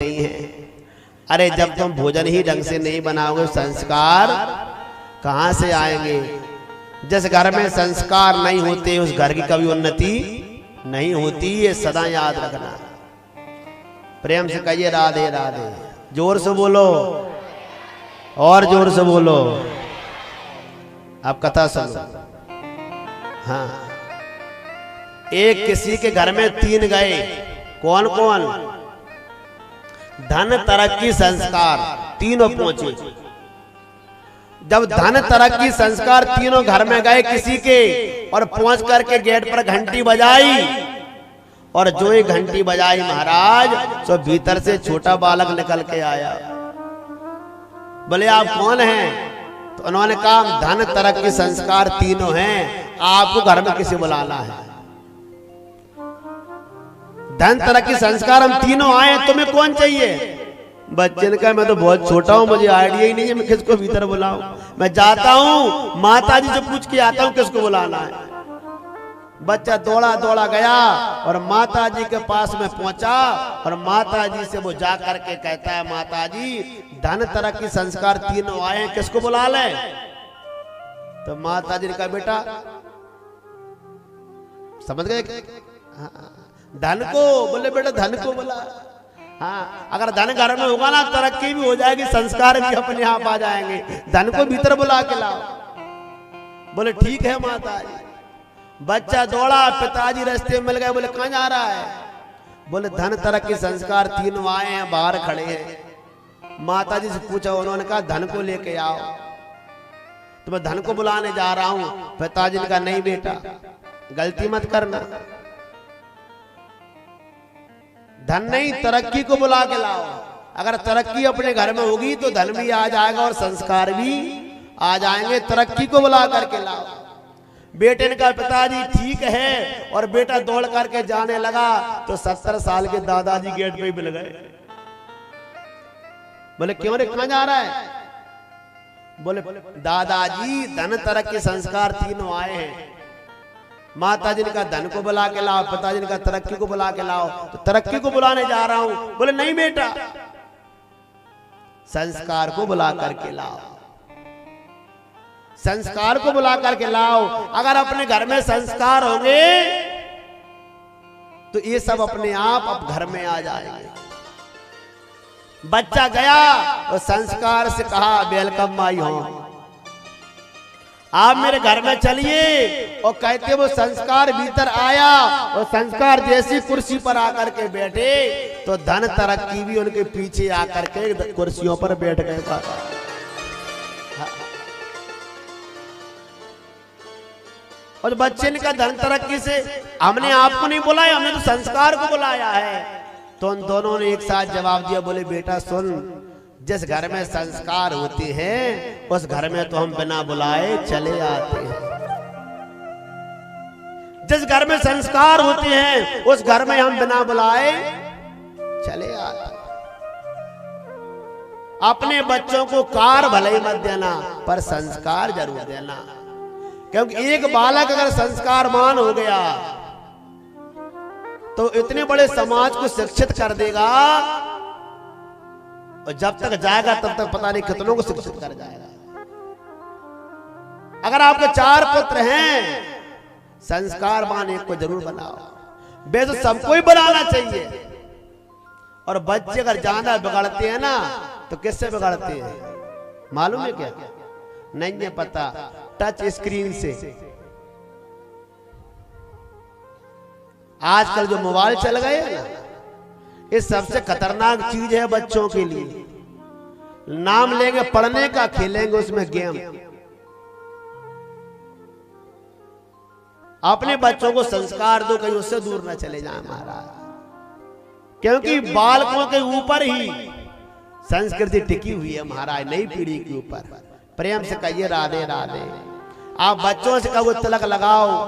नहीं है। अरे जब तुम भोजन ही ढंग से नहीं बनाओगे संस्कार कहां से आएंगे। जिस घर में संस्कार नहीं होते उस घर की कभी उन्नति नहीं होती, ये सदा याद रखना। प्रेम से कहिए राधे राधे, जोर से बोलो और जोर से बोलो। आप कथा सुनो। हाँ, एक किसी के घर में 3 गए। कौन कौन? धन तरक्की संस्कार, तीनों पहुंचे। जब धन तरक्की संस्कार तीनों घर में गए किसी के, और पहुंच करके गेट पर घंटी बजाई, और जो ही घंटी बजाई महाराज, तो भीतर से छोटा बालक निकल के आया। बोले आप कौन हैं? तो उन्होंने कहा धन तरक्की संस्कार तीनों हैं, आपको घर में किसे बुलाना है? धन तरक्की संस्कार हम तीनों आए, तुम्हें कौन चाहिए? बच्चे ने कहा मैं तो बहुत छोटा हूं, मुझे आइडिया ही नहीं है मैं किसको भीतर बुलाऊं। मैं जाता हूं माता जी से पूछ के आता हूं किसको बुलाना है। बच्चा दौड़ा दौड़ा गया और माता जी के पास में पहुंचा, और माता जी से वो जा करके कहता है माता जी धन तरक्की संस्कार तीनों आए, किसको बुला ले? तो माता जी ने कहा बेटा, समझ गए? धन को बोले बेटा, धन को बोला। हाँ, अगर धन घर में होगा ना तरक्की भी हो जाएगी, संस्कार भी अपने आप आ जाएंगे। धन को भीतर बुला के लाओ। बोले ठीक है माता जी। बच्चा दौड़ा, पिताजी रास्ते में मिल गए। बोले कहां जा रहा है? बोले धन तरक्की संस्कार तीनों आए हैं, बाहर खड़े हैं। माता जी से पूछा, उन्होंने कहा धन को लेके आओ। तो मैं धन को बुलाने जा रहा हूं। पिताजी ने कहा नहीं बेटा, गलती मत करना, धन नहीं तरक्की को बुला के लाओ। अगर तरक्की अपने घर में होगी तो धन भी आ जाएगा और संस्कार भी आ जाएंगे। तरक्की को बुला करके लाओ। बेटे ने कहा पिताजी ठीक है, और बेटा दौड़ करके जाने लगा तो 70 साल के दादाजी गेट पे ही मिल गए। बोले क्यों रे, कहां जा रहा है? बोले दादाजी धन तरक्की संस्कार तीनों आए हैं। माता जी ने कहा धन को बुला के लाओ, पिताजी ने कहा तरक्की को बुला के लाओ। तो तरक्की को बुलाने जा रहा हूं। बोले नहीं बेटा, संस्कार को बुला करके लाओ, संस्कार को बुला करके लाओ। अगर अपने घर में संस्कार होंगे तो ये सब अपने आप अब घर में आ जाएंगे। बच्चा गया और संस्कार से कहा वेलकम माई होम, आप मेरे घर में चलिए। और कहते वो संस्कार भीतर आया, और संस्कार जैसी कुर्सी पर आकर के बैठे तो धन तरक्की भी उनके पीछे आकर के कुर्सियों पर बैठ गए। और बच्चे ने कहा धन तरक्की से हमने आपको नहीं बुलाया, हमने तो संस्कार को बुलाया है। तो उन दोनों ने एक साथ जवाब दिया। बोले बेटा सुन, जिस घर में संस्कार होते हैं उस घर में तो हम बिना बुलाए चले आते हैं। जिस घर में संस्कार होते हैं उस घर में हम बिना बुलाए चले आते हैं। अपने बच्चों को कार भले ही मत देना, पर संस्कार जरूर देना। क्योंकि एक बालक अगर संस्कारवान हो गया तो इतने बड़े समाज को शिक्षित कर देगा, और जब तक जाएगा तब तक पता नहीं कितनों को शिक्षित कर जाएगा। अगर आपके 4 पुत्र हैं, संस्कारवान एक को जरूर बनाओ। बे तो सबको ही बनाना चाहिए। और बच्चे अगर ज्यादा बिगड़ते हैं ना तो किससे बिगड़ते हैं मालूम है क्या? नहीं है पता? टच स्क्रीन से। आजकल जो मोबाइल चल गए ना, ये सबसे खतरनाक चीज है बच्चों के लिए। नाम लेंगे पढ़ने का, खेलेंगे उसमें गेम। अपने बच्चों को संस्कार दो, कहीं उससे दूर न चले जाए महाराज। क्योंकि बालकों के ऊपर ही संस्कृति टिकी हुई है महाराज, नई पीढ़ी के ऊपर। प्रेम से कहिए राधे राधे। आप बच्चों से कहो तिलक लगाओ।